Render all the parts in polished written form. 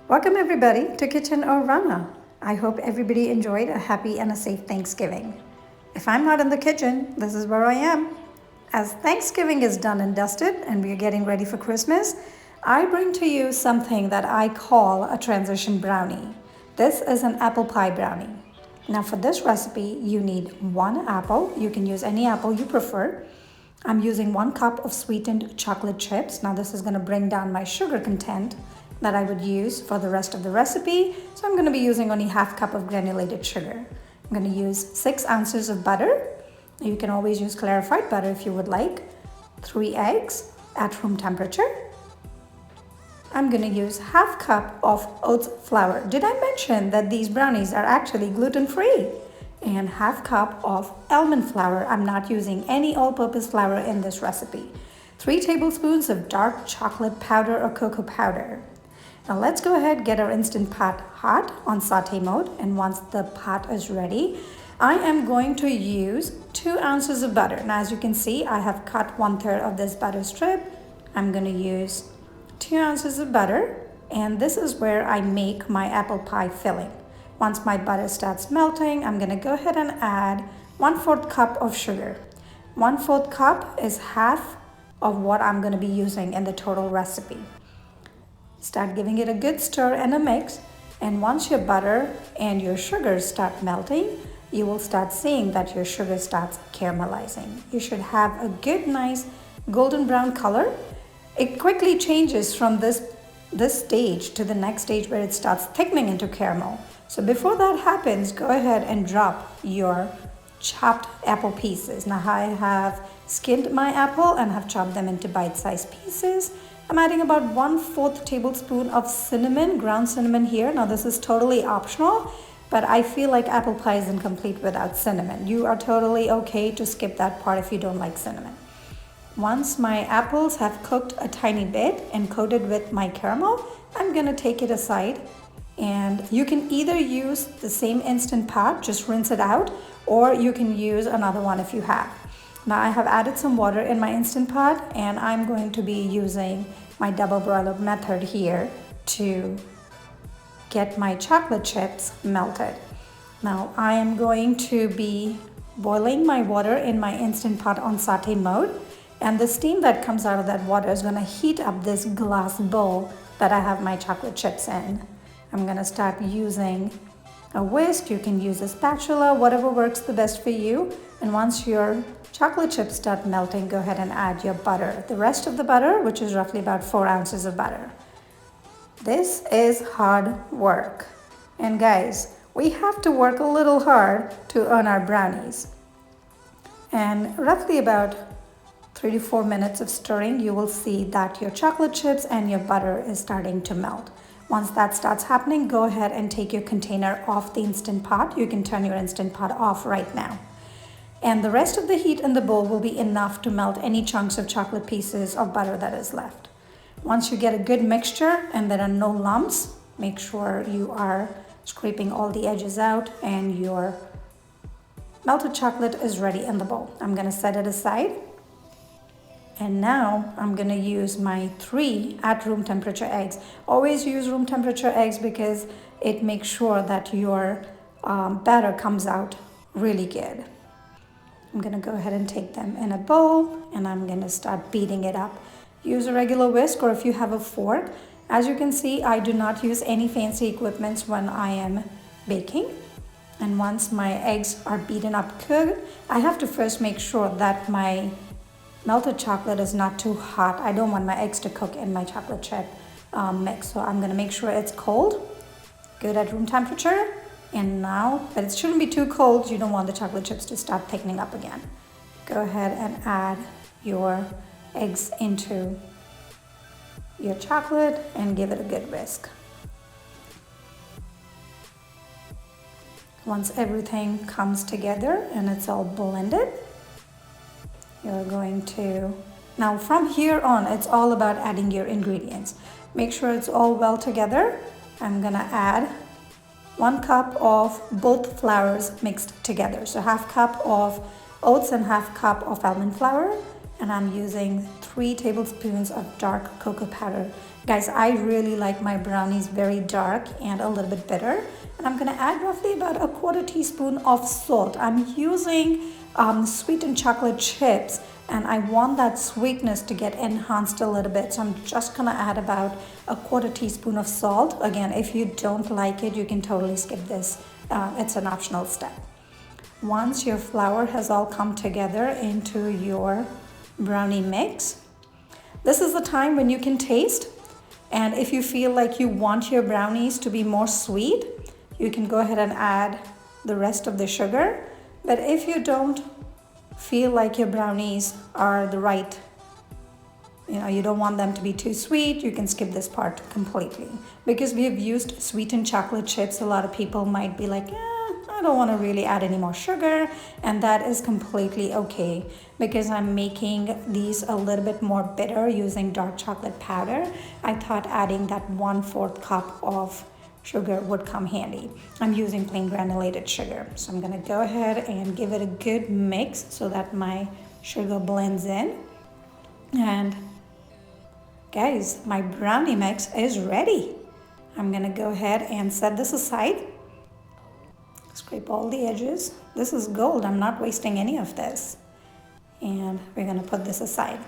Welcome everybody to Kitchen Orama. I hope everybody enjoyed a happy and a safe Thanksgiving. If I'm not in the kitchen, this is where I am. As Thanksgiving is done and dusted and we are getting ready for Christmas, I bring to you something that I call a transition brownie. This is an apple pie brownie. Now for this recipe, you need 1 apple. You can use any apple you prefer. I'm using 1 cup of sweetened chocolate chips. Now this is going to bring down my sugar content that I would use for the rest of the recipe. So I'm going to be using only ½ cup of granulated sugar. I'm going to use 6 ounces of butter. You can always use clarified butter if you would like. 3 eggs at room temperature. I'm going to use ½ cup of oats flour. Did I mention that these brownies are actually gluten-free? And ½ cup of almond flour. I'm not using any all-purpose flour in this recipe. 3 tablespoons of dark chocolate powder or cocoa powder. Now let's go ahead, get our Instant Pot hot on saute mode, and once the pot is ready, I am going to use 2 ounces of butter. Now as you can see, I have cut 1/3 of this butter strip. I'm going to use 2 ounces of butter, and this is where I make my apple pie filling. Once my butter starts melting, I'm going to go ahead and add 1/4 cup of sugar. 1/4 cup is half of what I'm going to be using in the total recipe. Start giving it a good stir and a mix, and once your butter and your sugar start melting, you will start seeing that your sugar starts caramelizing. You should have a good, nice golden brown color. It quickly changes from this stage to the next stage where it starts thickening into caramel. So before that happens, go ahead and drop your chopped apple pieces. Now I have skinned my apple and have chopped them into bite-sized pieces. I'm adding about 1/4 tablespoon of cinnamon, ground cinnamon here. Now this is totally optional, but I feel like apple pie is incomplete without cinnamon. You are totally okay to skip that part if you don't like cinnamon. Once my apples have cooked a tiny bit and coated with my caramel, I'm gonna take it aside. And you can either use the same Instant Pot, just rinse it out, or you can use another one if you have. Now I have added some water in my Instant Pot, and I'm going to be using my double broiler method here to get my chocolate chips melted. Now I am going to be boiling my water in my Instant Pot on saute mode, and the steam that comes out of that water is going to heat up this glass bowl that I have my chocolate chips in. I'm going to start using a whisk. You can use a spatula, whatever works the best for you. And once your chocolate chips start melting, go ahead and add your butter. The rest of the butter, which is roughly about 4 ounces of butter. This is hard work. And guys, we have to work a little hard to earn our brownies. And roughly about 3 to 4 minutes of stirring, you will see that your chocolate chips and your butter is starting to melt. Once that starts happening, go ahead and take your container off the Instant Pot. You can turn your Instant Pot off right now. And the rest of the heat in the bowl will be enough to melt any chunks of chocolate pieces of butter that is left. Once you get a good mixture and there are no lumps, make sure you are scraping all the edges out and your melted chocolate is ready in the bowl. I'm going to set it aside. And now I'm going to use my 3 at room temperature eggs. Always use room temperature eggs because it makes sure that your batter comes out really good. I'm going to go ahead and take them in a bowl, and I'm going to start beating it up. Use a regular whisk, or if you have a fork. As you can see, I do not use any fancy equipment when I am baking. And once my eggs are beaten up good, I have to first make sure that my melted chocolate is not too hot. I don't want my eggs to cook in my chocolate chip mix. So I'm going to make sure it's cold, good at room temperature. And now, but it shouldn't be too cold. You don't want the chocolate chips to start thickening up again. Go ahead and add your eggs into your chocolate and give it a good whisk. Once everything comes together and it's all blended, you're going to, now from here on, it's all about adding your ingredients. Make sure it's all well together. I'm gonna add 1 cup of both flours mixed together. So ½ cup of oats and ½ cup of almond flour. And I'm using 3 tablespoons of dark cocoa powder. Guys, I really like my brownies very dark and a little bit bitter. And I'm gonna add roughly about a 1/4 teaspoon of salt. I'm using sweetened chocolate chips, and I want that sweetness to get enhanced a little bit. So I'm just gonna add about a 1/4 teaspoon of salt. Again, if you don't like it, you can totally skip this. It's an optional step. Once your flour has all come together into your brownie mix, this is the time when you can taste. And if you feel like you want your brownies to be more sweet, you can go ahead and add the rest of the sugar. But if you don't feel like your brownies are the right, you don't want them to be too sweet, you can skip this part completely. Because we have used sweetened chocolate chips, a lot of people might be like, I don't want to really add any more sugar, and that is completely okay because I'm making these a little bit more bitter using dark chocolate powder. I thought adding that 1/4 cup of sugar would come handy. I'm using plain granulated sugar, so I'm gonna go ahead and give it a good mix so that my sugar blends in. And guys, my brownie mix is ready. I'm gonna go ahead and set this aside. Scrape all the edges. This is gold, I'm not wasting any of this. And we're gonna put this aside.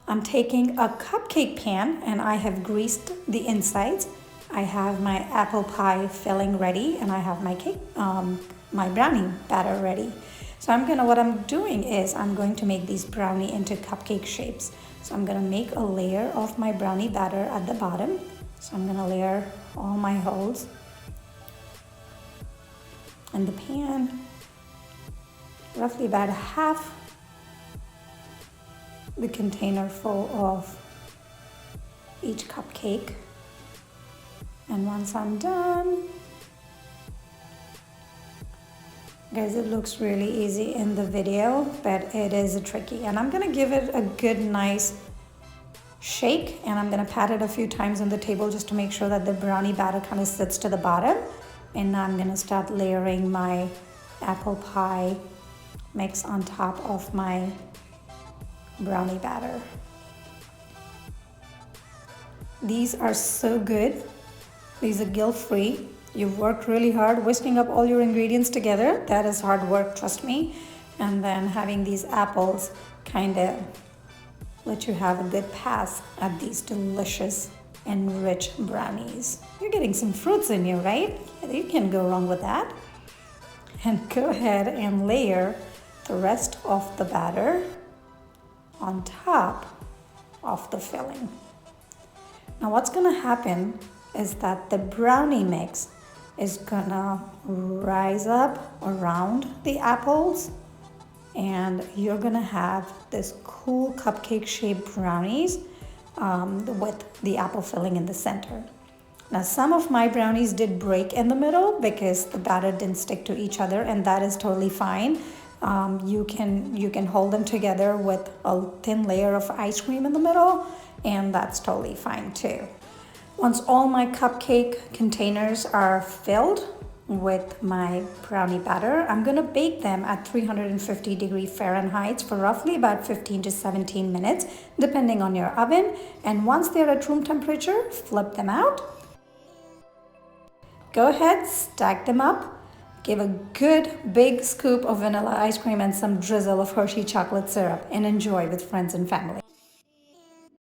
I'm taking a cupcake pan and I have greased the insides. I have my apple pie filling ready and I have my cake, my brownie batter ready. So what I'm doing is I'm going to make these brownie into cupcake shapes. So I'm gonna make a layer of my brownie batter at the bottom. So I'm gonna layer all my holes in the pan, roughly about half the container full of each cupcake. And once I'm done, guys, it looks really easy in the video, but it is tricky. And I'm gonna give it a good nice shake, and I'm gonna pat it a few times on the table just to make sure that the brownie batter kind of sits to the bottom. And now I'm gonna start layering my apple pie mix on top of my brownie batter. These are so good. These are guilt-free. You've worked really hard whisking up all your ingredients together. That is hard work, trust me. And then having these apples kind of let you have a good pass at these delicious and rich brownies. You're getting some fruits in you, right? You can't go wrong with that. And go ahead and layer the rest of the batter on top of the filling. Now what's gonna happen is that the brownie mix is gonna rise up around the apples, and you're gonna have this cool cupcake shaped brownies with the apple filling in the center. Now some of my brownies did break in the middle because the batter didn't stick to each other, and that is totally fine. You can hold them together with a thin layer of ice cream in the middle, and that's totally fine too. Once all my cupcake containers are filled with my brownie batter, I'm gonna bake them at 350 Fahrenheit for roughly about 15 to 17 minutes, depending on your oven. And once they're at room temperature, flip them out. Go ahead, stack them up. Give a good big scoop of vanilla ice cream and some drizzle of Hershey chocolate syrup, and enjoy with friends and family.